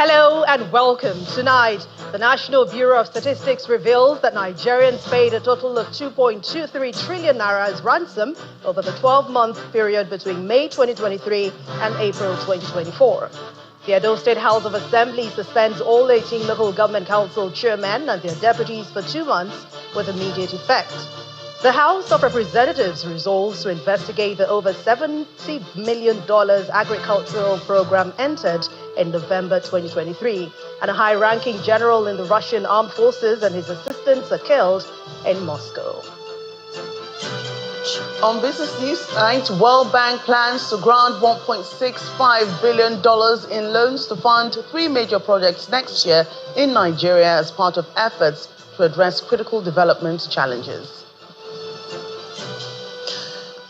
Hello and welcome. Tonight, the National Bureau of Statistics reveals that Nigerians paid a total of 2.23 trillion naira as ransom over the 12-month period between May 2023 and April 2024. The Edo State House of Assembly suspends all 18 local government council chairmen and their deputies for 2 months with immediate effect. The House of Representatives resolves to investigate the over $70 million agricultural program entered in November 2023, and a high-ranking general in the Russian armed forces and his assistants are killed in Moscow. On business news tonight, World Bank plans to grant $1.65 billion in loans to fund 3 major projects next year in Nigeria as part of efforts to address critical development challenges.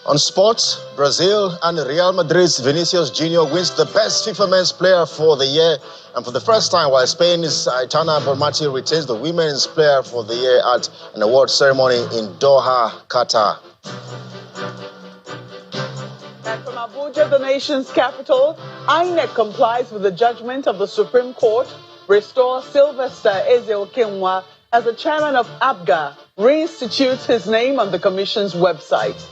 On sports, Brazil and Real Madrid's Vinicius Jr. wins the best FIFA men's player for the year. And for the first time, while Spain's Aitana Bonmati retains the women's player for the year at an award ceremony in Doha, Qatar. And from Abuja, the nation's capital, INEC complies with the judgment of the Supreme Court, restores Sylvester Ezeokenwa as the chairman of Abia, reinstitutes his name on the commission's website.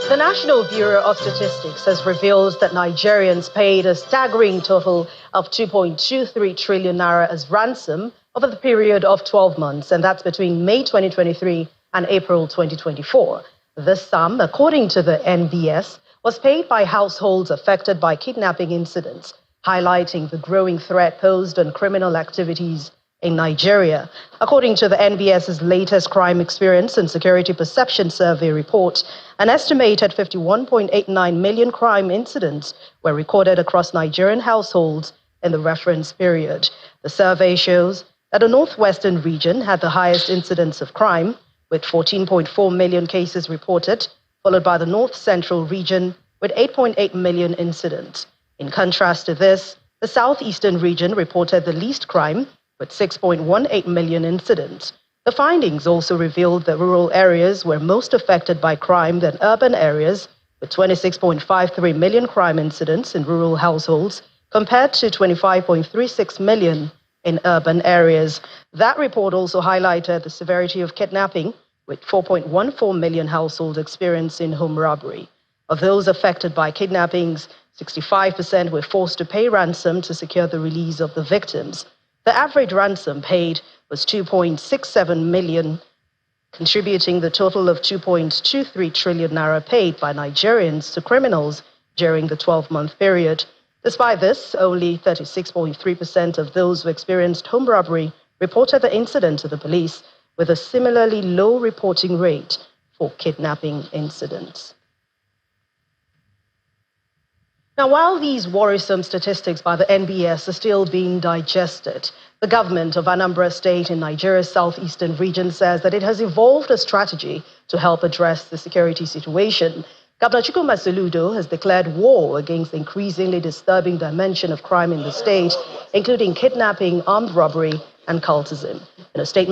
The National Bureau of Statistics has revealed that Nigerians paid a staggering total of 2.23 trillion naira as ransom over the period of 12 months, and that's between May 2023 and April 2024. This sum, according to the NBS, was paid by households affected by kidnapping incidents, highlighting the growing threat posed on criminal activities in Nigeria. According to the NBS's latest crime experience and security perception survey report, an estimated 51.89 million crime incidents were recorded across Nigerian households in the reference period. The survey shows that the northwestern region had the highest incidence of crime, with 14.4 million cases reported, followed by the north central region with 8.8 million incidents. In contrast to this, the southeastern region reported the least crime, with 6.18 million incidents. The findings also revealed that rural areas were most affected by crime than urban areas, with 26.53 million crime incidents in rural households compared to 25.36 million in urban areas. That report also highlighted the severity of kidnapping, with 4.14 million households experiencing home robbery. Of those affected by kidnappings, 65% were forced to pay ransom to secure the release of the victims. The average ransom paid was 2.67 million, contributing the total of 2.23 trillion naira paid by Nigerians to criminals during the 12-month period. Despite this, only 36.3% of those who experienced home robbery reported the incident to the police, with a similarly low reporting rate for kidnapping incidents. Now, while these worrisome statistics by the NBS are still being digested, the government of Anambra State in Nigeria's southeastern region says that it has evolved a strategy to help address the security situation. Governor Chukwuma Soludo has declared war against the increasingly disturbing dimension of crime in the state, including kidnapping, armed robbery, and cultism. In a state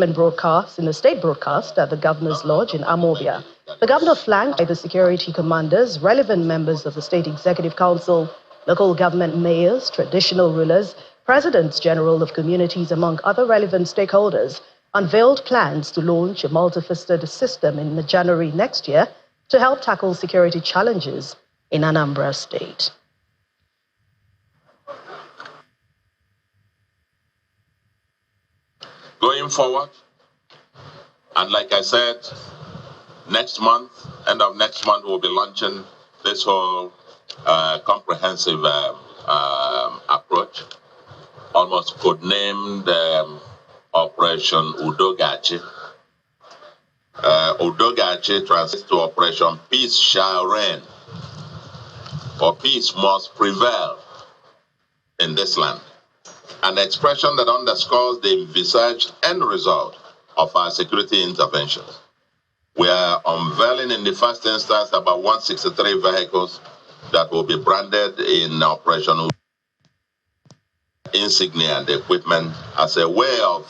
broadcast at the governor's lodge in Amobia, the governor flanked by the security commanders, relevant members of the State Executive Council, local government mayors, traditional rulers, presidents general of communities, among other relevant stakeholders, unveiled plans to launch a multifaceted system in January next year to help tackle security challenges in Anambra State. Going forward, and like I said, next month, end of next month, we'll be launching this whole comprehensive approach, almost codenamed Operation Udogachi. Udogachi translates to Operation Peace Shall Reign, or peace must prevail in this land. An expression that underscores the envisaged end result of our security interventions. We are unveiling in the first instance about 163 vehicles that will be branded in Operation insignia and equipment as a way of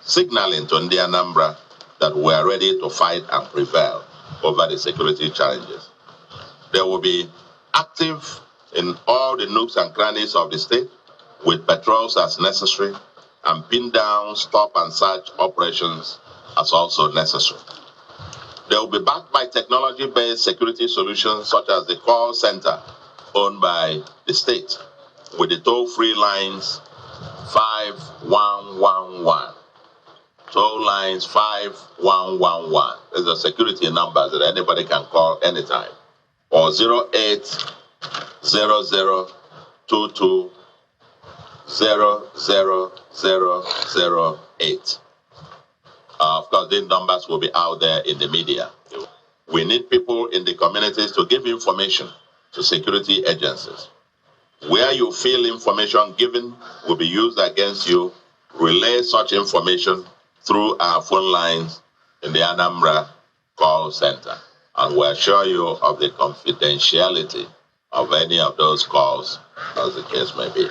signaling to the Anambra that we are ready to fight and prevail over the security challenges. They will be active in all the nooks and crannies of the state with patrols as necessary and pin down, stop and search operations as also necessary. They will be backed by technology-based security solutions such as the call center owned by the state with the toll-free lines 5111. Toll lines 5111. These are security numbers that anybody can call anytime. Or 0800220008. Of course, these numbers will be out there in the media. We need people in the communities to give information to security agencies. Where you feel information given will be used against you, relay such information through our phone lines in the Anambra call center. And we assure you of the confidentiality of any of those calls, as the case may be.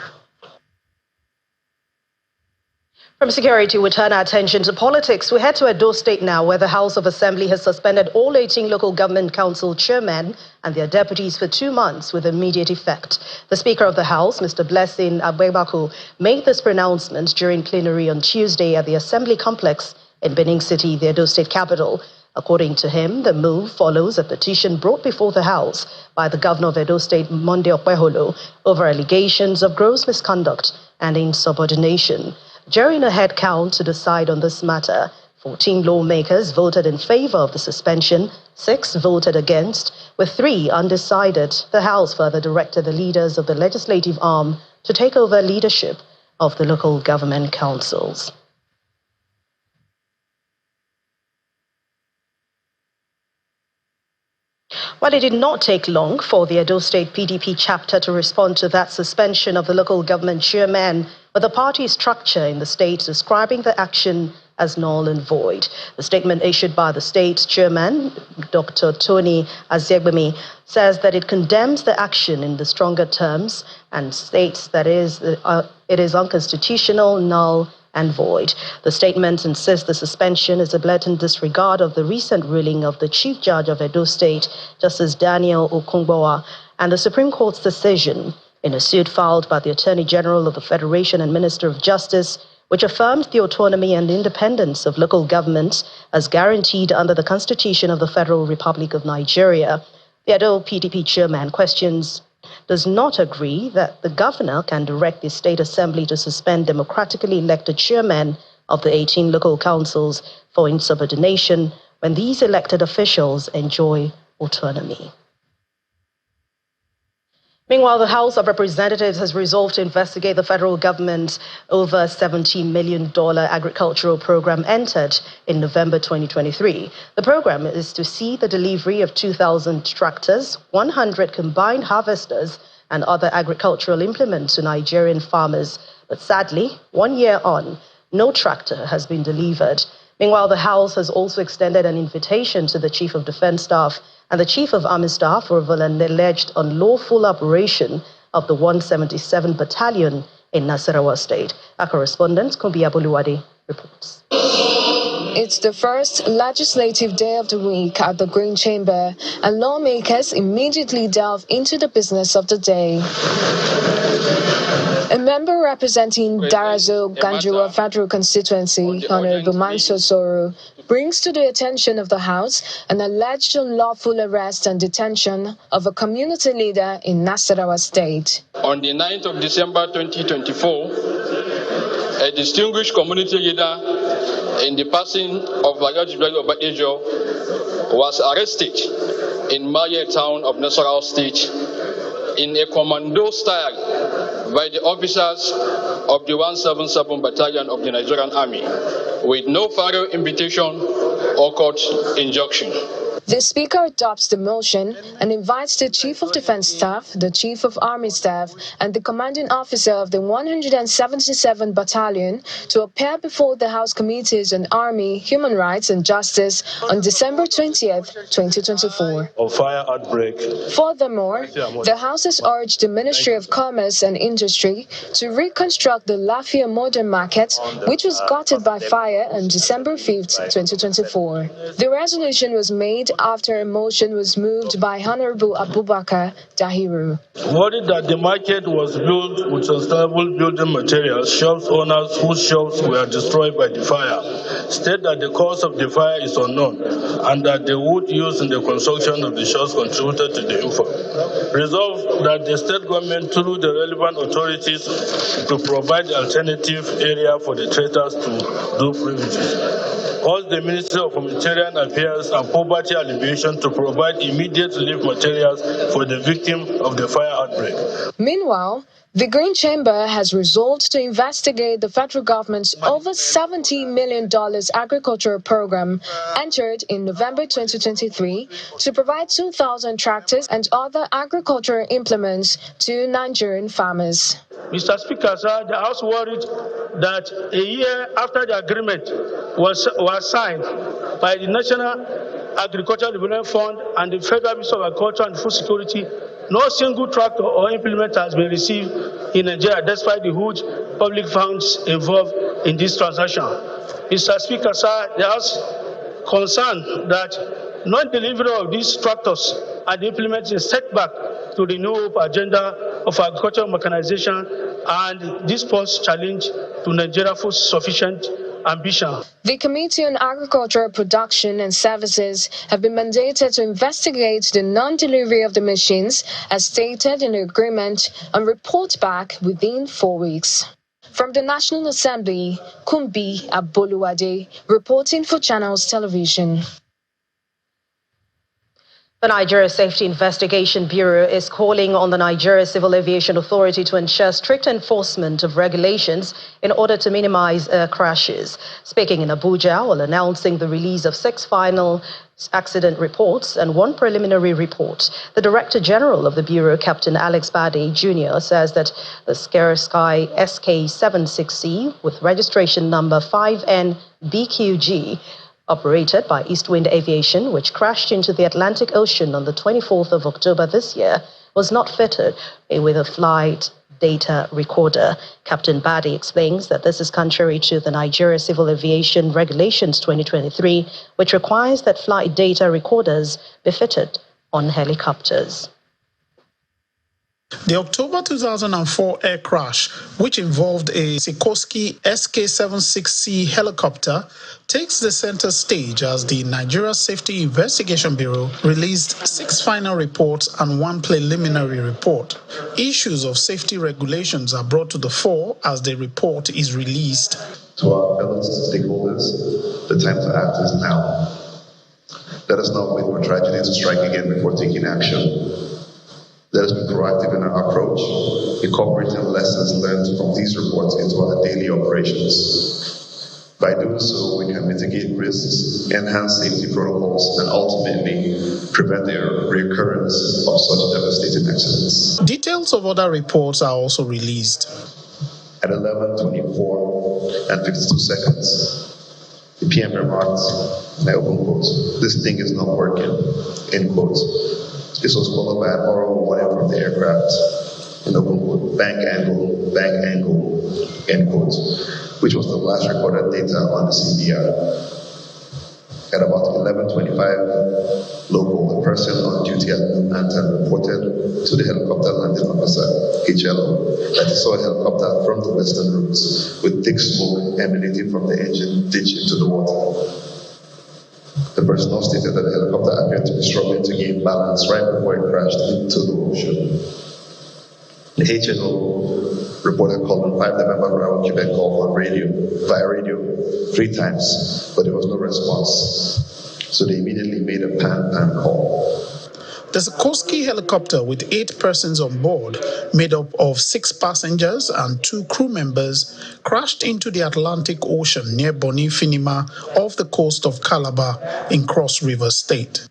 From security, we turn our attention to politics. We head to Edo State now, where the House of Assembly has suspended all 18 local government council chairmen and their deputies for 2 months with immediate effect. The Speaker of the House, Mr. Blessing Agbebako, made this pronouncement during plenary on Tuesday at the Assembly complex in Benin City, the Edo State capital. According to him, the move follows a petition brought before the House by the Governor of Edo State, Monday Okpeholo, over allegations of gross misconduct and insubordination. During a head count to decide on this matter, 14 lawmakers voted in favor of the suspension, 6 voted against, with 3 undecided. The House further directed the leaders of the legislative arm to take over leadership of the local government councils. Well, it did not take long for the Edo State PDP chapter to respond to that suspension of the local government chairman, with the party structure in the state describing the action as null and void. The statement issued by the state's chairman, Dr. Tony Azegbemi, says that it condemns the action in the stronger terms and states that it is unconstitutional, null and void. The statement insists the suspension is a blatant disregard of the recent ruling of the Chief Judge of Edo State, Justice Daniel Okungbowa, and the Supreme Court's decision in a suit filed by the Attorney General of the Federation and Minister of Justice, which affirmed the autonomy and independence of local governments as guaranteed under the Constitution of the Federal Republic of Nigeria. The Edo PDP chairman does not agree that the governor can direct the state assembly to suspend democratically elected chairmen of the 18 local councils for insubordination when these elected officials enjoy autonomy. Meanwhile, the House of Representatives has resolved to investigate the federal government's over $70 million agricultural program entered in November 2023. The program is to see the delivery of 2,000 tractors, 100 combined harvesters, and other agricultural implements to Nigerian farmers. But sadly, 1 year on, no tractor has been delivered. Meanwhile, the House has also extended an invitation to the Chief of Defense Staff and the Chief of Army Staff for an alleged unlawful operation of the 177 Battalion in Nasarawa State. Our correspondent, Kumbi Aboluwade, reports. It's the first legislative day of the week at the Green Chamber, and lawmakers immediately delve into the business of the day. A member representing Darazo Ganjuwa Federal Constituency, Honorable Manso Soro, brings to the attention of the House an alleged unlawful arrest and detention of a community leader in Nasarawa State. On the 9th of December 2024, a distinguished community leader in the passing of Vagaji Obadejo was arrested in Maye town of Nasarawa State in a commando style by the officers of the 177 Battalion of the Nigerian Army with no further invitation or court injunction. The Speaker adopts the motion and invites the Chief of Defense Staff, the Chief of Army Staff, and the Commanding Officer of the 177 Battalion to appear before the House Committees on Army, Human Rights and Justice on December 20th, 2024. Of fire outbreak. Furthermore, the House has urged the Ministry of Commerce and Industry to reconstruct the Lafia Modern Market, which was gutted by fire on December 5th, 2024. The resolution was made after a motion was moved by Honorable Abubakar Dahiru. Worried that the market was built with sustainable building materials, shops owners whose shops were destroyed by the fire state that the cause of the fire is unknown and that the wood used in the construction of the shops contributed to the info. Resolved that the state government, through the relevant authorities, to provide alternative area for the traders to do privileges. Calls the Ministry of Humanitarian Affairs and Poverty Alleviation to provide immediate relief materials for the victim of the fire outbreak. Meanwhile, the Green Chamber has resolved to investigate the federal government's over $70 million agricultural program entered in November 2023 to provide 2,000 tractors and other agricultural implements to Nigerian farmers. Mr. Speaker, sir, the House worried that a year after the agreement was signed by the National Agricultural Development Fund and the Federal Ministry of Agriculture and Food Security, no single tractor or implement has been received in Nigeria despite the huge public funds involved in this transaction. Mr. Speaker, sir, the House concerned that non-delivery of these tractors and the implement is setback to the New Hope agenda of agricultural mechanization, and this poses challenge to Nigeria's food sufficient ambition. The Committee on Agricultural Production and Services have been mandated to investigate the non-delivery of the machines as stated in the agreement and report back within 4 weeks. From the National Assembly, Kumbi Aboluwade, reporting for Channels Television. The Nigeria Safety Investigation Bureau is calling on the Nigeria Civil Aviation Authority to ensure strict enforcement of regulations in order to minimize air crashes. Speaking in Abuja while announcing the release of 6 final accident reports and 1 preliminary report, the Director General of the Bureau, Captain Alex Bade Jr., says that the Sky SK76C with registration number 5NBQG operated by Eastwind Aviation, which crashed into the Atlantic Ocean on the 24th of October this year, was not fitted with a flight data recorder. Captain Bade explains that this is contrary to the Nigeria Civil Aviation Regulations 2023, which requires that flight data recorders be fitted on helicopters. The October 2004 air crash, which involved a Sikorsky SK-76C helicopter, takes the center stage as the Nigeria Safety Investigation Bureau released 6 final reports and 1 preliminary report. Issues of safety regulations are brought to the fore as the report is released. To our fellow stakeholders, the time to act is now. Let us not wait for tragedy to strike again before taking action. Let us be proactive in our approach, incorporating lessons learned from these reports into our daily operations. By doing so, we can mitigate risks, enhance safety protocols, and ultimately prevent the recurrence of such devastating accidents. Details of other reports are also released. At 11:24 and 52 seconds, the PM remarked, and I open quote, "This thing is not working," end quote. This was followed by an oral warning from the aircraft, in open quote, bank angle, end quote, which was the last recorded data on the CBR. At about 11:25 local, a person on duty at Anambra reported to the helicopter landing officer, HLO, that he saw a helicopter from the western routes with thick smoke emanating from the engine ditch into the water. The personnel stated that the helicopter appeared to be struggling to gain balance right before it crashed into the ocean. The HNO reported calling 5 November Bravo Quebec Golf on via radio 3 times, but there was no response. So they immediately made a pan call. The Sikorsky helicopter with 8 persons on board, made up of 6 passengers and 2 crew members, crashed into the Atlantic Ocean near Boni Finima off the coast of Calabar in Cross River State.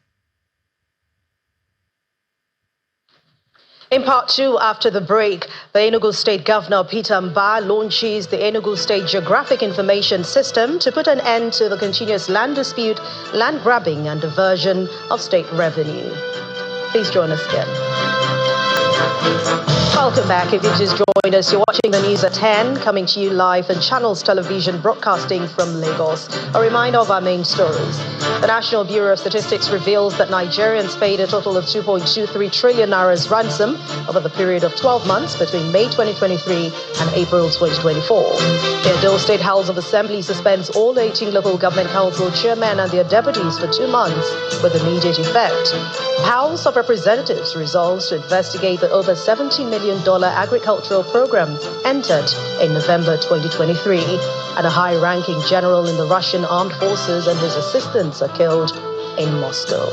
In part two, after the break, the Enugu State Governor Peter Mba launches the Enugu State Geographic Information System to put an end to the continuous land dispute, land grabbing and diversion of state revenue. Please join us again. Welcome back. If you just joined us, you're watching the news at 10, coming to you live on Channels Television, broadcasting from Lagos. A reminder of our main stories. The National Bureau of Statistics reveals that Nigerians paid a total of 2.23 trillion naira's ransom over the period of 12 months between May 2023 and April 2024. The Edo State House of Assembly suspends all 18 local government council chairmen and their deputies for 2 months with immediate effect. House of Representatives resolves to investigate the over $70 million agricultural program entered in November 2023. And a high-ranking general in the Russian armed forces and his assistants are killed in Moscow.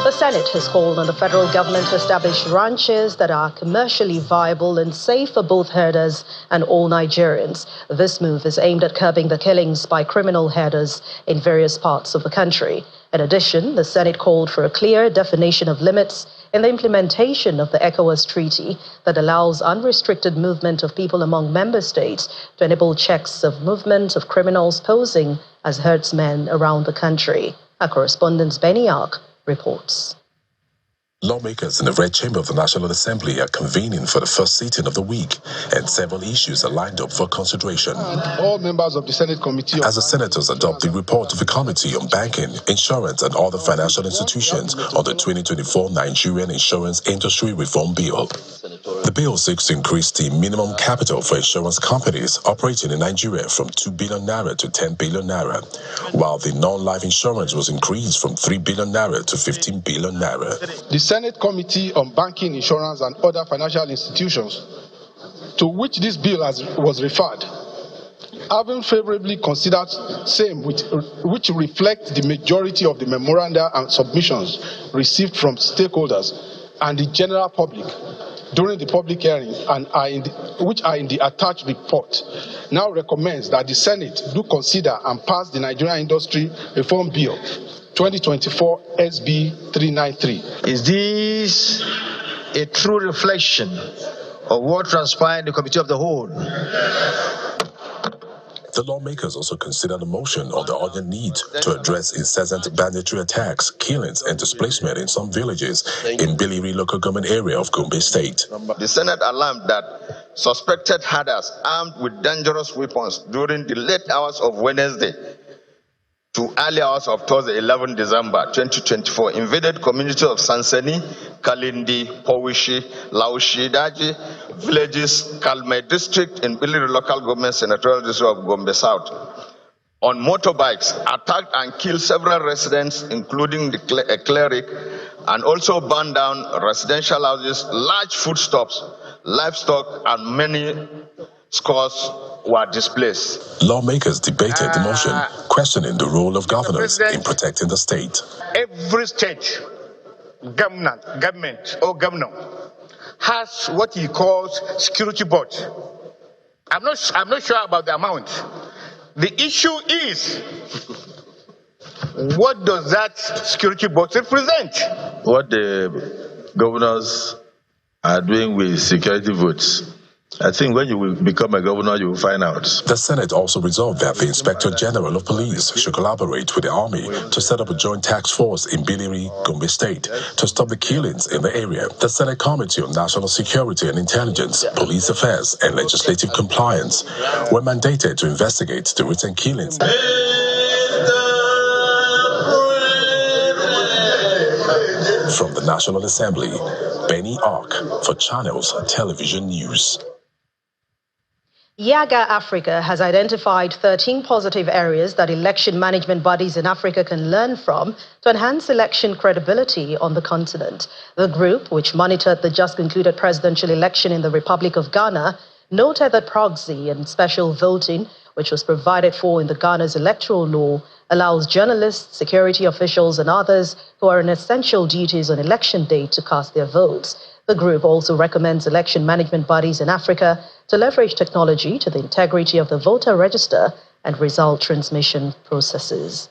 The Senate has called on the federal government to establish ranches that are commercially viable and safe for both herders and all Nigerians. This move is aimed at curbing the killings by criminal herders in various parts of the country. In addition, the Senate called for a clear definition of limits in the implementation of the ECOWAS Treaty that allows unrestricted movement of people among member states to enable checks of movement of criminals posing as herdsmen around the country. Our correspondent Benny Ark reports. Lawmakers in the Red Chamber of the National Assembly are convening for the first sitting of the week, and several issues are lined up for consideration. All members of the Senate Committee... As the senators adopt the report of the Committee on Banking, Insurance and Other Financial Institutions on the 2024 Nigerian Insurance Industry Reform Bill. The bill seeks to increase the minimum capital for insurance companies operating in Nigeria from 2 billion naira to 10 billion naira, while the non-life insurance was increased from 3 billion naira to 15 billion naira. The Senate Committee on Banking, Insurance and Other Financial Institutions, to which this bill was referred, having favorably considered same which reflect the majority of the memoranda and submissions received from stakeholders and the general public during the public hearing and which are in the attached report, now recommends that the Senate do consider and pass the Nigerian Industry Reform Bill 2024 SB 393. Is this a true reflection of what transpired in the Committee of the Whole? The lawmakers also considered a motion on the urgent need to address incessant banditry attacks, killings, and displacement in some villages in Biliri local government area of Gombe State. The Senate alarmed that suspected herders armed with dangerous weapons during the late hours of Wednesday to early hours of Thursday, 11 December 2024, invaded communities of Sansani, Kalindi, Powishi, Laushi, Daji, villages, Kalme district in Biliri local government senatorial district of Gombe South. On motorbikes, attacked and killed several residents, including a cleric, and also burned down residential houses, large foodstuffs, livestock, and many scores were displaced. Lawmakers debated the motion, questioning the role of governors in protecting the state. Every state government or governor has what he calls security board. I'm not sure about the amount. The issue is, what does that security board represent? What the governors are doing with security votes, I think when you will become a governor, you will find out. The Senate also resolved that the Inspector General of Police should collaborate with the Army to set up a joint task force in Biliri, Gombe State, to stop the killings in the area. The Senate Committee on National Security and Intelligence, Police Affairs, and Legislative Compliance were mandated to investigate the recent killings. From the National Assembly, Benny Ark for Channels Television News. Yaga Africa has identified 13 positive areas that election management bodies in Africa can learn from to enhance election credibility on the continent. The group, which monitored the just concluded presidential election in the Republic of Ghana, noted that proxy and special voting, which was provided for in the Ghana's electoral law, allows journalists, security officials, and others who are on essential duties on election day to cast their votes. The group also recommends election management bodies in Africa to leverage technology to the integrity of the voter register and result transmission processes.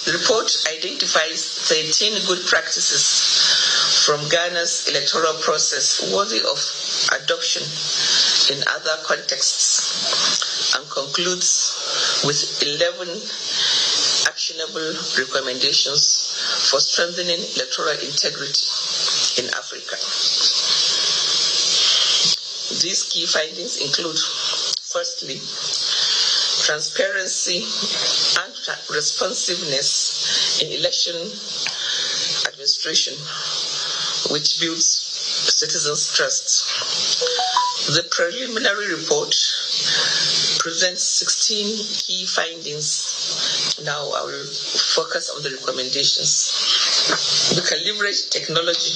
The report identifies 13 good practices from Ghana's electoral process worthy of adoption in other contexts and concludes with 11 actionable recommendations for strengthening electoral integrity in Africa. These key findings include, firstly, transparency and responsiveness in election administration, which builds citizens' trust. The preliminary report presents 16 key findings. Now I will focus on the recommendations. We can leverage technology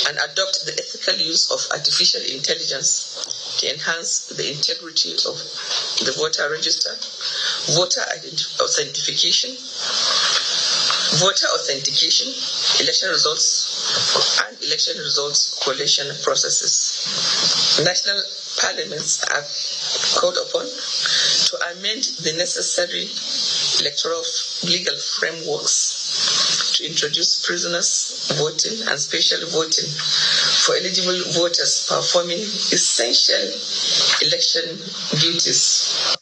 and adopt the ethical use of artificial intelligence to enhance the integrity of the voter register, voter authentication, election results, and election results collation processes. National parliaments are called upon to amend the necessary electoral legal frameworks to introduce prisoners voting and special voting for eligible voters performing essential election duties.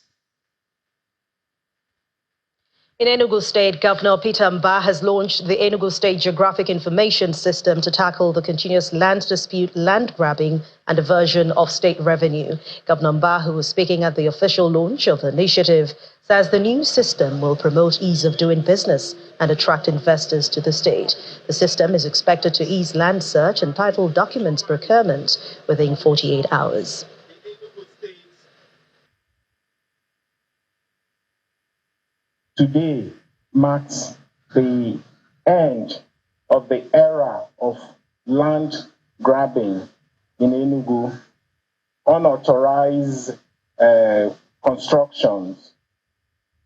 In Enugu State, Governor Peter Mba has launched the Enugu State Geographic Information System to tackle the continuous land dispute, land grabbing, and diversion of state revenue. Governor Mba, who was speaking at the official launch of the initiative, says the new system will promote ease of doing business and attract investors to the state. The system is expected to ease land search and title documents procurement within 48 hours. Today marks the end of the era of land grabbing in Enugu, unauthorized constructions.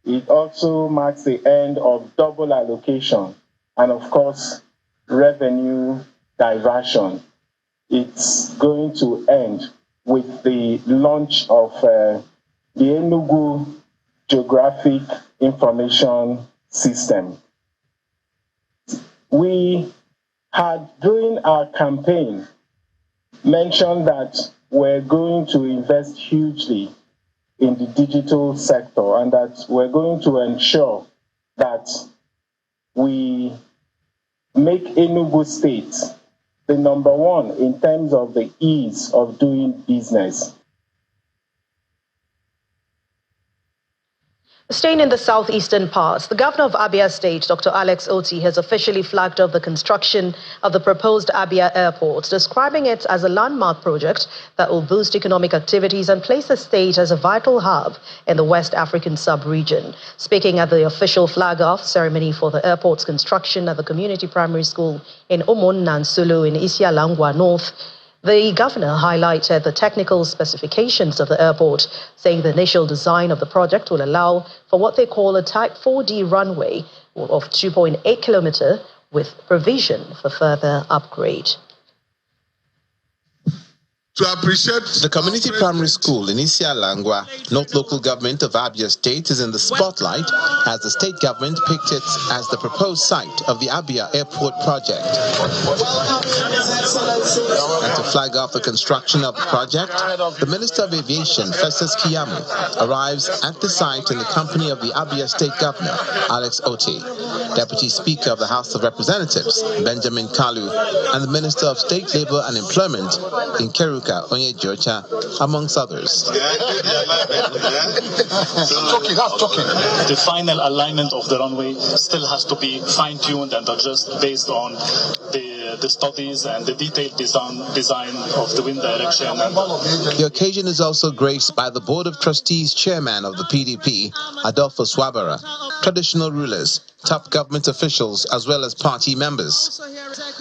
It also marks the end of double allocation and, of course, revenue diversion. It's going to end with the launch of the Enugu Geographic Information System. We had, during our campaign, mentioned that we're going to invest hugely in the digital sector and that we're going to ensure that we make Enugu State the number one in terms of the ease of doing business. Staying in the southeastern parts, the governor of Abia State, Dr. Alex Otti, has officially flagged off the construction of the proposed Abia airport, describing it as a landmark project that will boost economic activities and place the state as a vital hub in the West African sub-region. Speaking at the official flag-off ceremony for the airport's construction at the community primary school in Omonnansulu in Isialangwa North, the governor highlighted the technical specifications of the airport, saying the initial design of the project will allow for what they call a Type 4D runway of 2.8 kilometers with provision for further upgrade. To appreciate the community primary school in Isialangwa, North Local Government of Abia State, is in the spotlight as the state government picked it as the proposed site of the Abia Airport project. And to flag off the construction of the project, the Minister of Aviation, Festus Keyamo, arrives at the site in the company of the Abia State Governor, Alex Otti, Deputy Speaker of the House of Representatives, Benjamin Kalu, and the Minister of State Labour and Employment, Nkeru amongst others. The final alignment of the runway still has to be fine-tuned and adjusted based on the studies and the detailed design of the wind direction. The occasion is also graced by the Board of Trustees Chairman of the PDP, Adolfo Swabara, traditional rulers, top government officials, as well as party members.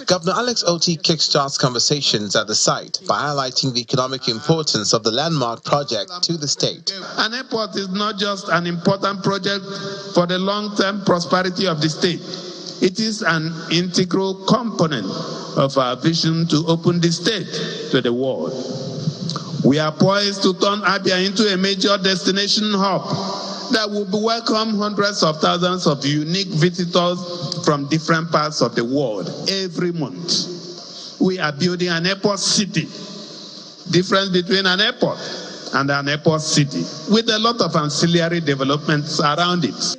Governor Alex Otti kickstarts conversations at the site by highlighting the economic importance of the landmark project to the state. An airport is not just an important project for the long-term prosperity of the state. It is an integral component of our vision to open the state to the world. We are poised to turn Abia into a major destination hub that will welcome hundreds of thousands of unique visitors from different parts of the world every month. We are building an airport city. Difference between an airport and an airport city, with a lot of ancillary developments around it.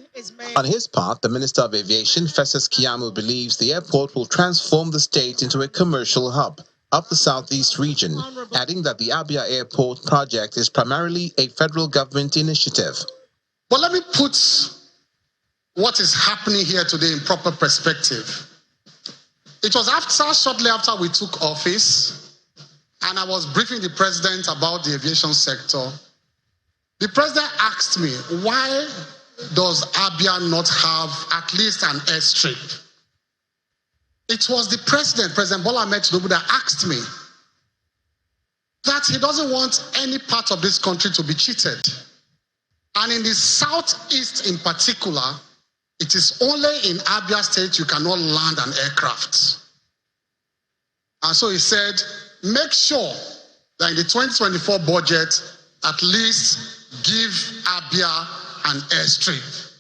On his part, the Minister of Aviation, Festus Keyamo, believes the airport will transform the state into a commercial hub of the southeast region, adding that the Abia Airport project is primarily a federal government initiative. But let me put what is happening here today in proper perspective. It was shortly after we took office, and I was briefing the president about the aviation sector. The president asked me, why does Abia not have at least an airstrip? It was the president, President Bola Ahmed Tinubu, that asked me that he doesn't want any part of this country to be cheated. And in the southeast in particular, it is only in Abia State you cannot land an aircraft. And so he said, make sure that in the 2024 budget, at least give Abia an airstrip.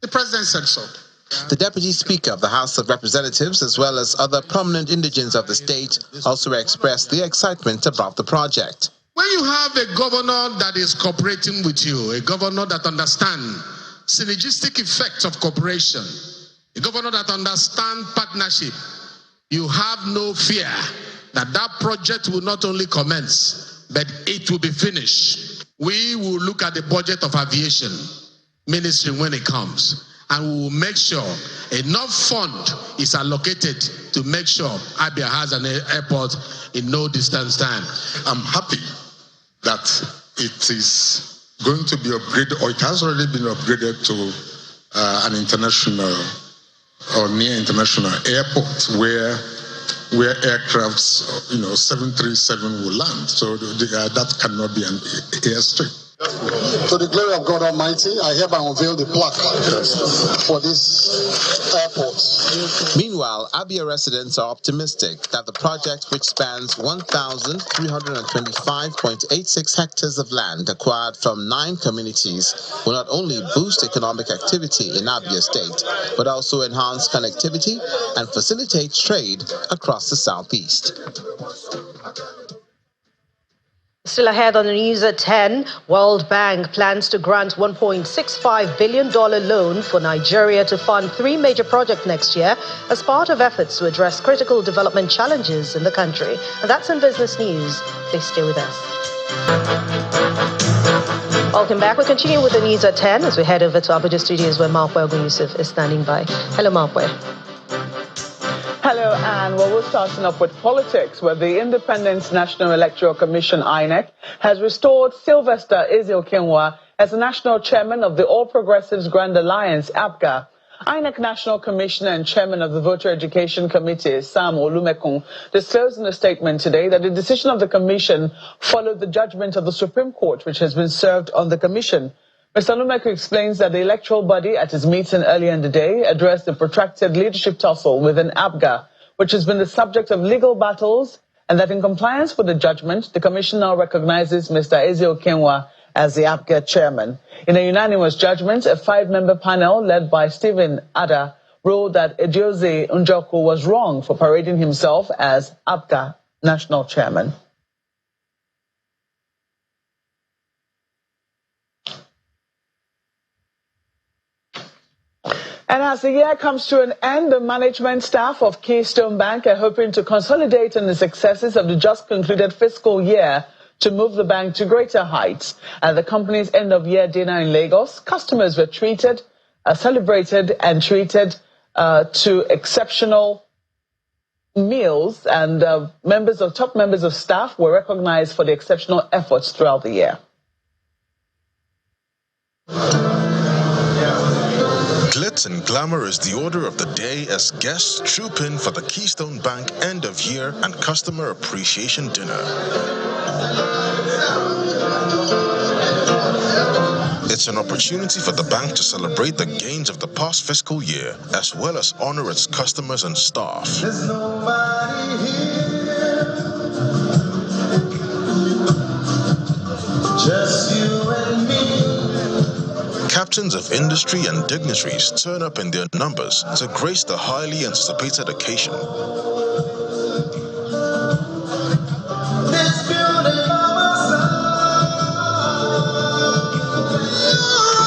The president said so. The Deputy Speaker of the House of Representatives, as well as other prominent indigents of the state, also expressed their excitement about the project. When you have a governor that is cooperating with you, a governor that understands synergistic effects of cooperation, a governor that understands partnership, you have no fear that that project will not only commence, but it will be finished. We will look at the budget of aviation ministry when it comes, and we will make sure enough fund is allocated to make sure Abia has an airport in no distance time. I'm happy that it is going to be upgraded, or it has already been upgraded to an international or near international airport where aircrafts, 737 will land. So that cannot be an airstrip. To the glory of God Almighty, I hereby unveil the plaque for this airport. Meanwhile, Abia residents are optimistic that the project, which spans 1,325.86 hectares of land acquired from 9 communities, will not only boost economic activity in Abia State, but also enhance connectivity and facilitate trade across the southeast. Still ahead on the news at 10, World Bank plans to grant $1.65 billion loan for Nigeria to fund 3 major projects next year as part of efforts to address critical development challenges in the country. And that's in business news. Please stay with us. Welcome back. We continue with the news at 10 as we head over to Abuja Studios where Mapwe Yusuf is standing by. Hello, Mapwe. Hello, and we're starting up with politics, where the Independent National Electoral Commission, INEC, has restored Sylvester Ezeokenwa as the national chairman of the All Progressives Grand Alliance, APGA. INEC National Commissioner and Chairman of the Voter Education Committee, Sam Olumekun, disclosed in a statement today that the decision of the Commission followed the judgment of the Supreme Court, which has been served on the Commission. Mr. Olumekun explains that the electoral body at his meeting earlier in the day addressed the protracted leadership tussle within APGA, which has been the subject of legal battles, and that in compliance with the judgment, the Commission now recognizes Mr. Ezeokenwa as the APGA chairman. In a unanimous judgment, a 5-member panel led by Stephen Ada ruled that Ejioze Njoku was wrong for parading himself as APGA national chairman. And as the year comes to an end, the management staff of Keystone Bank are hoping to consolidate on the successes of the just concluded fiscal year to move the bank to greater heights. At the company's end-of-year dinner in Lagos, customers were celebrated and treated to exceptional meals, and top members of staff were recognized for the exceptional efforts throughout the year. Glitz and glamour is the order of the day as guests troop in for the Keystone Bank end-of-year and customer appreciation dinner. It's an opportunity for the bank to celebrate the gains of the past fiscal year, as well as honor its customers and staff. There's nobody here, just you and me. Captains of industry and dignitaries turn up in their numbers to grace the highly anticipated occasion.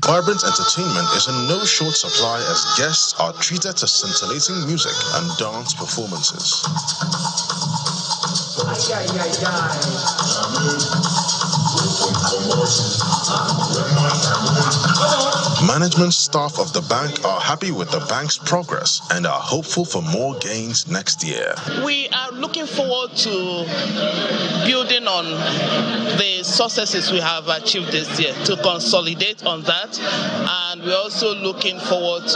Vibrant entertainment is in no short supply as guests are treated to scintillating music and dance performances. Management staff of the bank are happy with the bank's progress and are hopeful for more gains next year. We are looking forward to building on the successes we have achieved this year, to consolidate on that, and we're also looking forward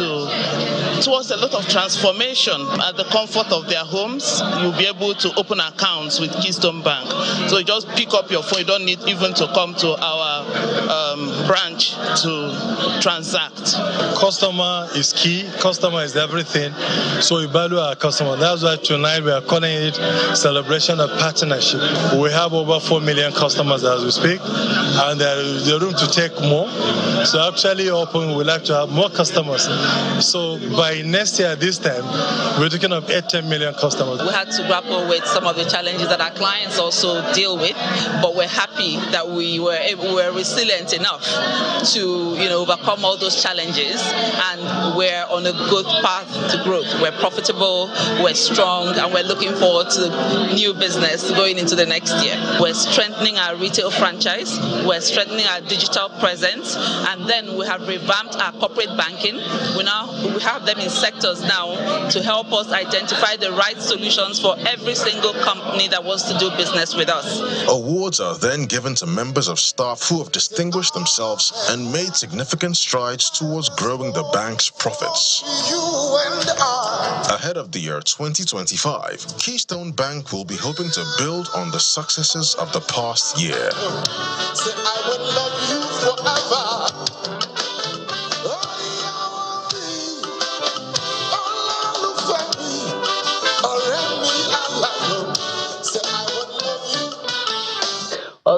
towards a lot of transformation at the comfort of their homes. You'll be able to open accounts with Keystone Bank. So you just pick up your phone, you don't need even to come to our branch to transact. Customer is key, customer is everything, so we value our customer. That's why tonight we are calling it Celebration of Partnership. We have over 4 million customers as we speak, and there is the room to take more. So actually open, we like to have more customers. So by next year, this time, we're looking at 10 million customers. We had to grapple with some of the challenges that our clients also deal with, but we're happy that we were resilient enough to overcome all those challenges, and we're on a good path to growth. We're profitable, we're strong, and we're looking forward to new business going into the next year. We're strengthening our retail franchise, we're strengthening our digital presence, and then we have revamped our corporate banking. We have them in sectors now to help us identify the right solutions for every single company that wants to do business with us. Awards are then given to members of staff who have distinguished themselves and made significant strides towards growing the bank's profits. Ahead of the year 2025, Keystone Bank will be hoping to build on the successes of the past year. Say I will love you forever.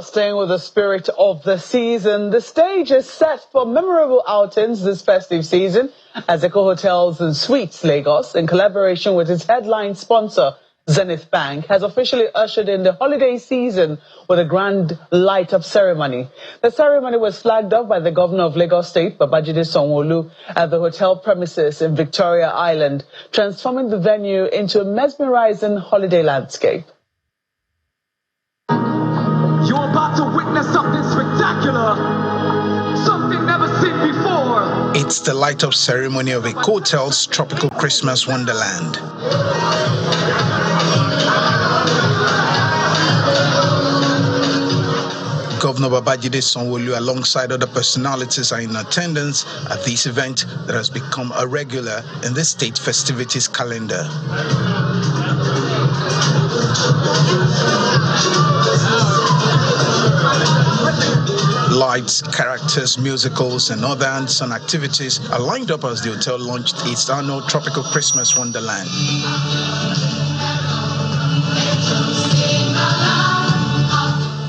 Staying with the spirit of the season, the stage is set for memorable outings this festive season as Eco Hotels and Suites Lagos, in collaboration with its headline sponsor, Zenith Bank, has officially ushered in the holiday season with a grand light-up ceremony. The ceremony was flagged off by the Governor of Lagos State, Babajide Sanwo-Olu, at the hotel premises in Victoria Island, transforming the venue into a mesmerizing holiday landscape. You're about to witness something spectacular, something never seen before. It's the light-up ceremony of Eco Hotel's Tropical Christmas Wonderland. Governor Babajide Sanwo-Olu, alongside other personalities, are in attendance at this event that has become a regular in the state festivities calendar. Lights, characters, musicals, and other hands-on activities are lined up as the hotel launched its annual Tropical Christmas Wonderland.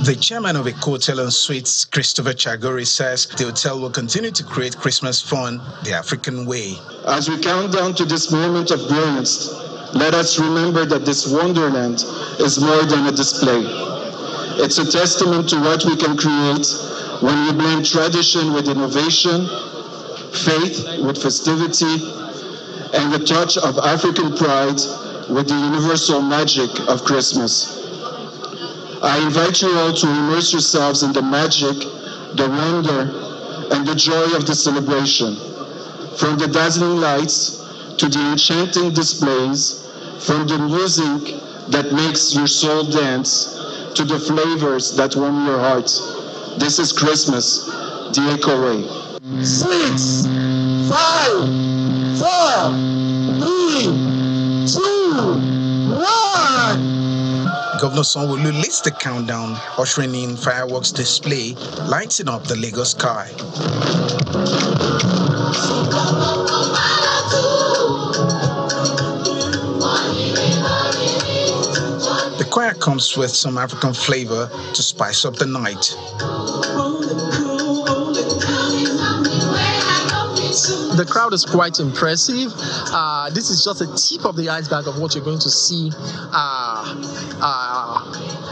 The chairman of Eco Hotel and Suites, Christopher Chagori, says the hotel will continue to create Christmas fun the African way. As we count down to this moment of brilliance, let us remember that this wonderland is more than a display. It's a testament to what we can create when we blend tradition with innovation, faith with festivity, and a touch of African pride with the universal magic of Christmas. I invite you all to immerse yourselves in the magic, the wonder, and the joy of the celebration. From the dazzling lights to the enchanting displays, from the music that makes your soul dance to the flavors that warm your heart. This is Christmas, the Eco Way. 6, 5, 4, 3, 2, 1. Governor Sanwo-Olu leads the countdown, ushering in fireworks display, lighting up the Lagos sky. The choir comes with some African flavor to spice up the night. The crowd is quite impressive. This is just a tip of the iceberg of what you're going to see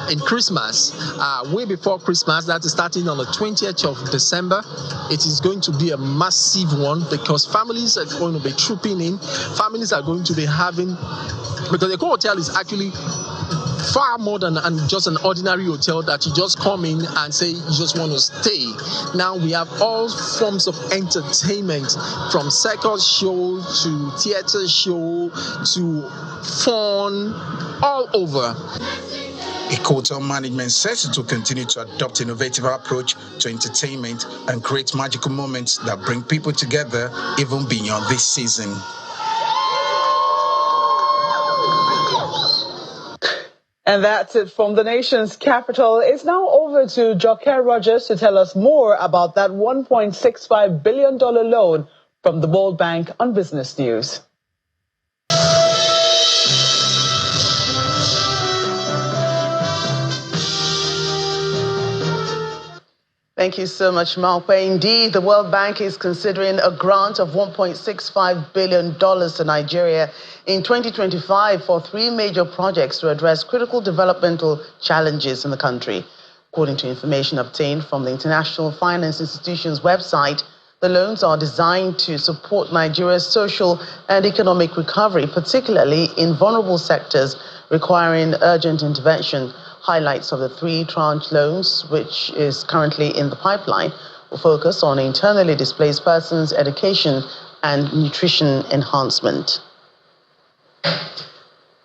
in Christmas. Way before Christmas, that is starting on the 20th of December. It is going to be a massive one because families are going to be trooping in. Families are going to be having, because the hotel is actually far more than just an ordinary hotel that you just come in and say you just want to stay. Now we have all forms of entertainment, from circus show to theater show to fun, all over. Hotel management says it will continue to adopt innovative approach to entertainment and create magical moments that bring people together even beyond this season. And that's it from the nation's capital. It's now over to Joke Rogers to tell us more about that $1.65 billion loan from the World Bank on Business News. Thank you so much, Mark. Indeed, the World Bank is considering a grant of $1.65 billion to Nigeria in 2025 for 3 major projects to address critical developmental challenges in the country. According to information obtained from the International Finance Institution's website, the loans are designed to support Nigeria's social and economic recovery, particularly in vulnerable sectors requiring urgent intervention. Highlights of the 3 tranche loans, which is currently in the pipeline, will focus on internally displaced persons, education, and nutrition enhancement.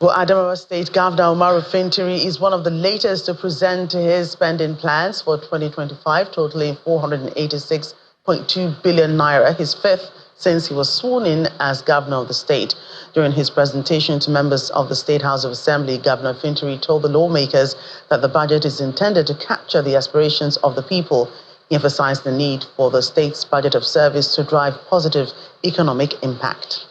Well, Adamawa State Governor Umaru Fintiri is one of the latest to present his spending plans for 2025, totaling 486.2 billion naira, his 5th since he was sworn in as governor of the state. During his presentation to members of the State House of Assembly, Governor Fintiri told the lawmakers that the budget is intended to capture the aspirations of the people. He emphasized the need for the state's budget of service to drive positive economic impact.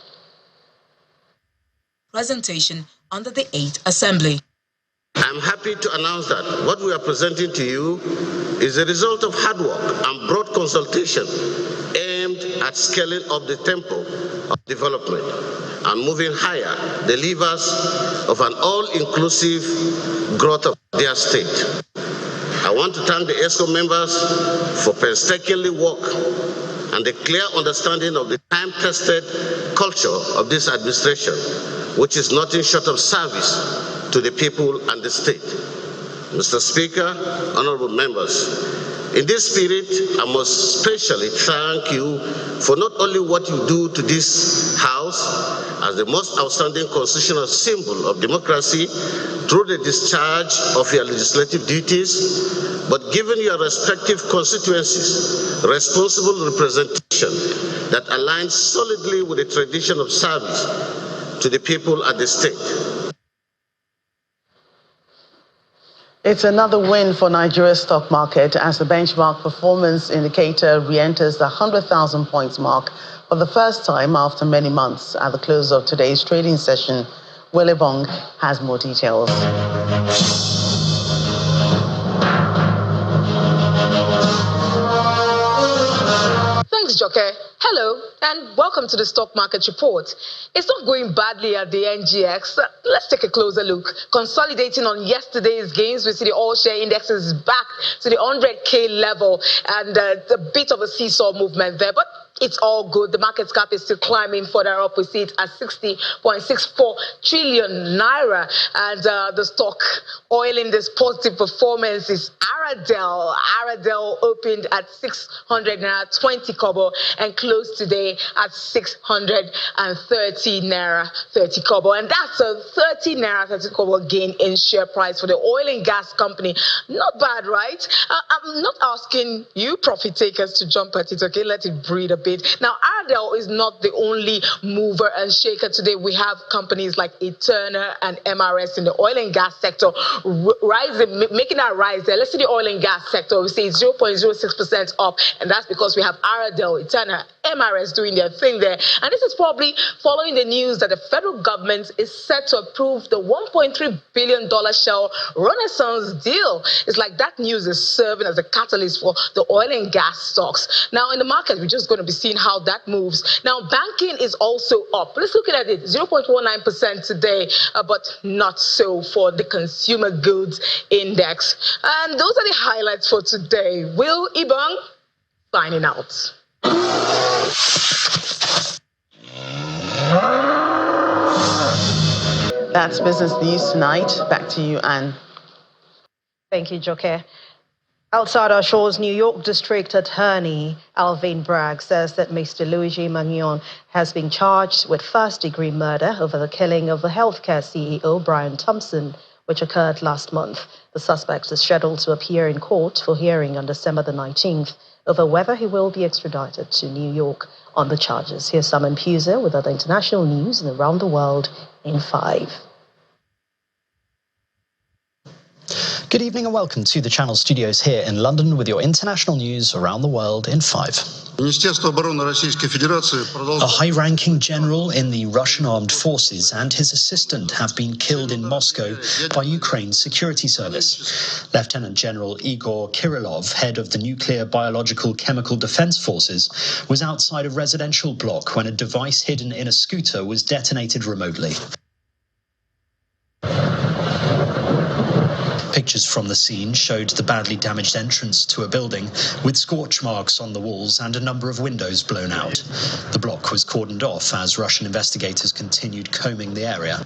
Presentation under the 8th Assembly. I'm happy to announce that what we are presenting to you is a result of hard work and broad consultation aimed at scaling up the tempo of development and moving higher the levers of an all-inclusive growth of their state. I want to thank the ESCO members for painstakingly work and the clear understanding of the time-tested culture of this administration, which is nothing short of service to the people and the state. Mr. Speaker, honorable members, in this spirit, I must especially thank you for not only what you do to this House as the most outstanding constitutional symbol of democracy through the discharge of your legislative duties, but given your respective constituencies responsible representation that aligns solidly with the tradition of service to the people and the state. It's another win for Nigeria's stock market as the benchmark performance indicator re-enters the 100,000 points mark for the first time after many months. At the close of today's trading session, Wele Bong has more details. Thanks, Joke. Hello, and welcome to the Stock Market Report. It's not going badly at the NGX. Let's take a closer look. Consolidating on yesterday's gains, we see the all-share index is back to the 100K level, and a bit of a seesaw movement there, but it's all good. The market cap is still climbing further up. We see it at 60.64 trillion naira. And the stock oiling this positive performance is Aradel. Aradel opened at 600 naira 20 kobo and closed today at 630 naira 30 kobo. And that's a 30 naira 30 kobo gain in share price for the oil and gas company. Not bad, right? I'm not asking you profit takers to jump at it, okay? Let it breathe a bit. Now, Aradel is not the only mover and shaker today. We have companies like Eterna and MRS in the oil and gas sector rising, making that rise there. Let's see the oil and gas sector. We see 0.06% up, and that's because we have Aradel, Eterna, MRS doing their thing there. And this is probably following the news that the federal government is set to approve the $1.3 billion Shell Renaissance deal. It's like that news is serving as a catalyst for the oil and gas stocks. Now, in the market, we're just going to be seeing how that moves. Now, banking is also up. Let's look at it, 0.19% today, but not so for the consumer goods index. And those are the highlights for today. Will Ibang signing out. That's business news tonight. Back to you, Anne. Thank you, Joke. Outside our shores, New York District Attorney Alvin Bragg says that Mr. Luigi Magnon has been charged with first-degree murder over the killing of the healthcare CEO, Brian Thompson, which occurred last month. The suspect is scheduled to appear in court for hearing on December the 19th over whether he will be extradited to New York on the charges. Here's Simon Puser with other international news and around the world in 5. Good evening and welcome to the Channel Studios here in London with your international news around the world in 5. A high-ranking general in the Russian armed forces and his assistant have been killed in Moscow by Ukraine's security service. Lieutenant General Igor Kirillov, head of the Nuclear, Biological, Chemical Defense Forces, was outside a residential block when a device hidden in a scooter was detonated remotely. Pictures from the scene showed the badly damaged entrance to a building with scorch marks on the walls and a number of windows blown out. The block was cordoned off as Russian investigators continued combing the area.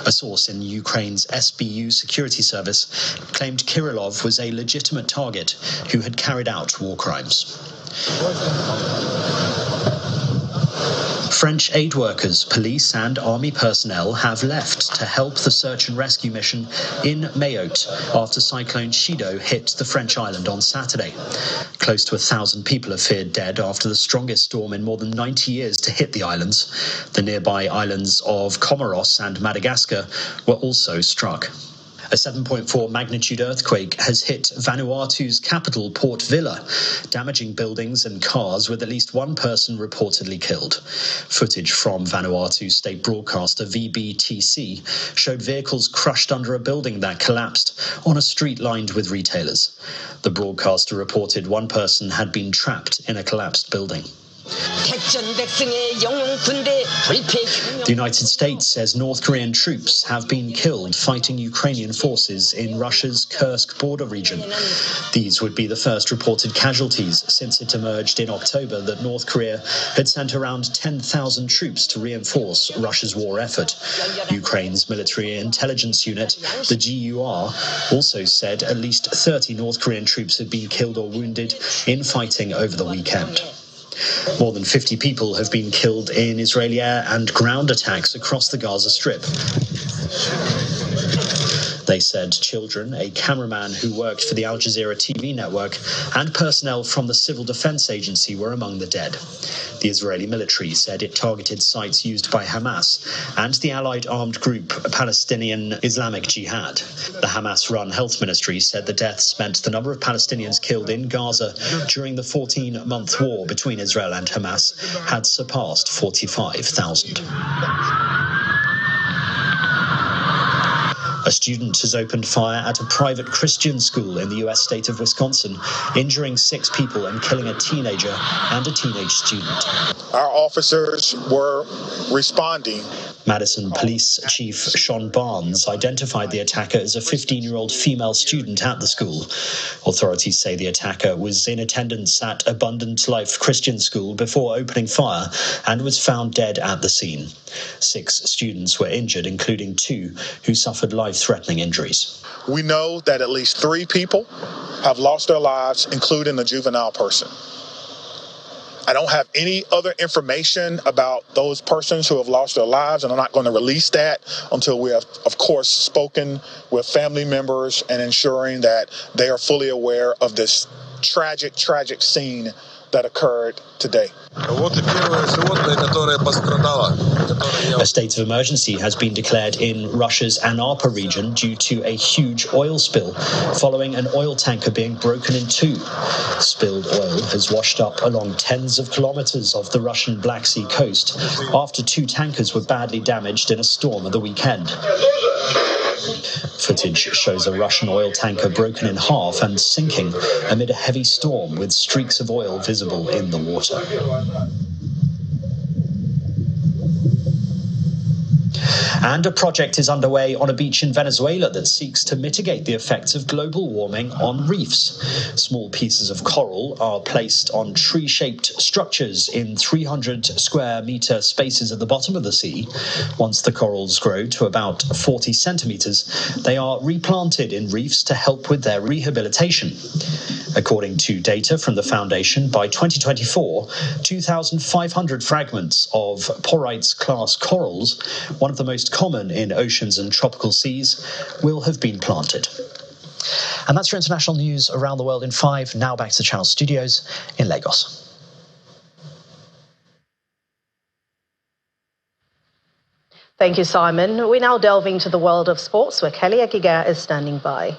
A source in Ukraine's SBU security service claimed Kirillov was a legitimate target who had carried out war crimes. French aid workers, police and army personnel have left to help the search and rescue mission in Mayotte after Cyclone Chido hit the French island on Saturday. Close to 1,000 people are feared dead after the strongest storm in more than 90 years to hit the islands. The nearby islands of Comoros and Madagascar were also struck. A 7.4 magnitude earthquake has hit Vanuatu's capital, Port Vila, damaging buildings and cars with at least one person reportedly killed. Footage from Vanuatu state broadcaster VBTC showed vehicles crushed under a building that collapsed on a street lined with retailers. The broadcaster reported one person had been trapped in a collapsed building. The United States says North Korean troops have been killed fighting Ukrainian forces in Russia's Kursk border region. These would be the first reported casualties since it emerged in October that North Korea had sent around 10,000 troops to reinforce Russia's war effort. Ukraine's military intelligence unit, the GUR, also said at least 30 North Korean troops had been killed or wounded in fighting over the weekend. More than 50 people have been killed in Israeli air and ground attacks across the Gaza Strip. They said children, a cameraman who worked for the Al Jazeera TV network, and personnel from the Civil Defense Agency were among the dead. The Israeli military said it targeted sites used by Hamas and the allied armed group Palestinian Islamic Jihad. The Hamas-run health ministry said the deaths meant the number of Palestinians killed in Gaza during the 14-month war between Israel and Hamas had surpassed 45,000. A student has opened fire at a private Christian school in the U.S. state of Wisconsin, injuring 6 people and killing a teenager and a teenage student. Our officers were responding. Madison Police Chief Sean Barnes identified the attacker as a 15-year-old female student at the school. Authorities say the attacker was in attendance at Abundant Life Christian School before opening fire and was found dead at the scene. 6 students were injured, including 2 who suffered life-threatening injuries. We know that at least 3 people have lost their lives, including a juvenile person. I don't have any other information about those persons who have lost their lives, and I'm not going to release that until we have, of course, spoken with family members and ensuring that they are fully aware of this tragic scene that occurred today. A state of emergency has been declared in Russia's Anambra region due to a huge oil spill following an oil tanker being broken in two. Spilled oil has washed up along tens of kilometers of the Russian Black Sea coast after two tankers were badly damaged in a storm at the weekend. Footage shows a Russian oil tanker broken in half and sinking amid a heavy storm with streaks of oil visible in the water. And a project is underway on a beach in Venezuela that seeks to mitigate the effects of global warming on reefs. Small pieces of coral are placed on tree-shaped structures in 300 square meter spaces at the bottom of the sea. Once the corals grow to about 40 centimeters, they are replanted in reefs to help with their rehabilitation. According to data from the foundation, by 2024, 2,500 fragments of Porites-class corals, one of the most common in oceans and tropical seas, will have been planted. And that's your international news around the world in 5. Now back to the Channel Studios in Lagos. Thank you, Simon. We now delve into the world of sports, where Kelly Agiga is standing by.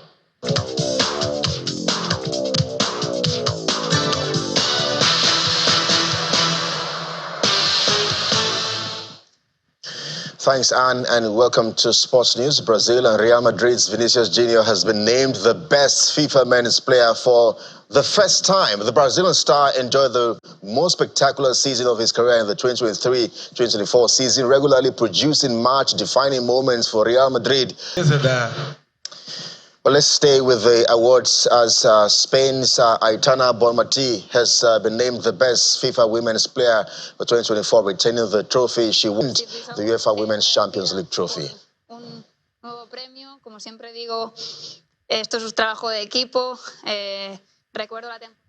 Thanks, Anne, and welcome to Sports News. Brazil and Real Madrid's Vinicius Jr. has been named the best FIFA men's player for the first time. The Brazilian star enjoyed the most spectacular season of his career in the 2023-2024 season, regularly producing match-defining moments for Real Madrid. But let's stay with the awards, as Spain's Aitana Bonmatí has been named the best FIFA Women's Player for 2024, retaining the trophy. She won the UEFA Women's Champions League trophy. Un nuevo premio, como siempre digo, esto es un trabajo de equipo. Recuerdo la temporada.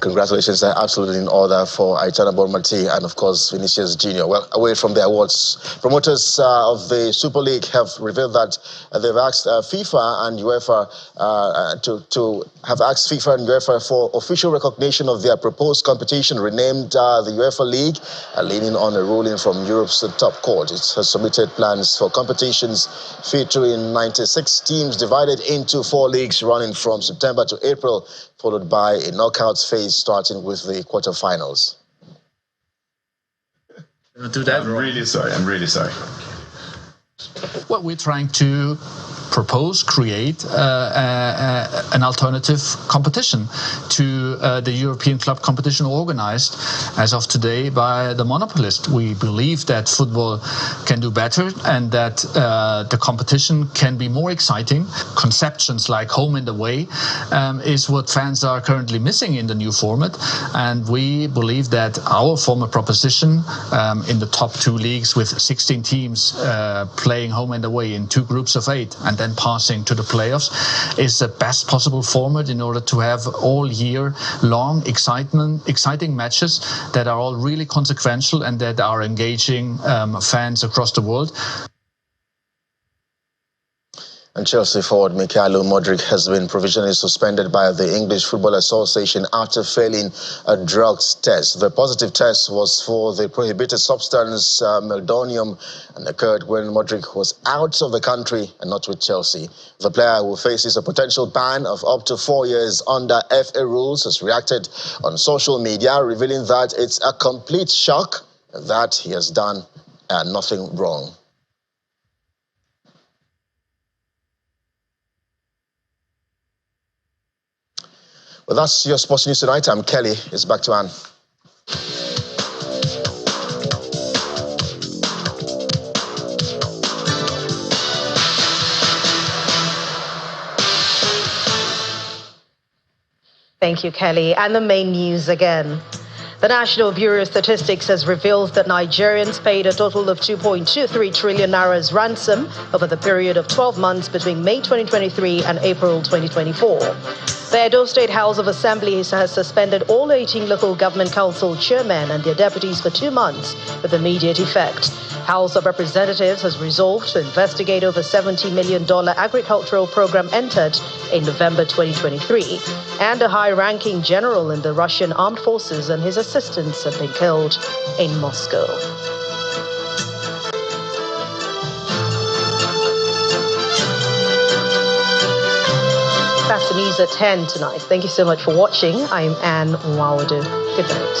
Congratulations are absolutely in order for Aitana Bonmatí and, of course, Vinicius Jr. Well, away from the awards, promoters of the Super League have revealed that they've asked FIFA and UEFA to have asked FIFA and UEFA for official recognition of their proposed competition, renamed the UEFA League, leaning on a ruling from Europe's top court. It has submitted plans for competitions featuring 96 teams divided into 4 leagues running from September to April, followed by a knockouts phase starting with the quarterfinals. Do that? I'm really sorry. Well, we're trying to propose, create an alternative competition to the European club competition organized as of today by the monopolist. We believe that football can do better and that the competition can be more exciting. Conceptions like home and away is what fans are currently missing in the new format, and we believe that our former proposition in the top 2 leagues with 16 teams playing home and away in 2 groups of 8 and then passing to the playoffs is the best possible format in order to have all year long exciting matches that are all really consequential and that are engaging fans across the world. And Chelsea forward Mikhailo Modric has been provisionally suspended by the English Football Association after failing a drugs test. The positive test was for the prohibited substance meldonium and occurred when Modric was out of the country and not with Chelsea. The player, who faces a potential ban of up to 4 years under FA rules, has reacted on social media, revealing that it's a complete shock and that he has done nothing wrong. Well, that's your sports news tonight. I'm Kelly. It's back to Anne. Thank you, Kelly. And the main news again. The National Bureau of Statistics has revealed that Nigerians paid a total of 2.23 trillion naira as ransom over the period of 12 months between May 2023 and April 2024. The Edo State House of Assembly has suspended all 18 local government council chairmen and their deputies for 2 months with immediate effect. House of Representatives has resolved to investigate over $70 million agricultural program entered in November 2023. And a high-ranking general in the Russian armed forces and his assistants have been killed in Moscow. That's the news at 10 tonight. Thank you so much for watching. I'm Anne Nwawadu. Good night.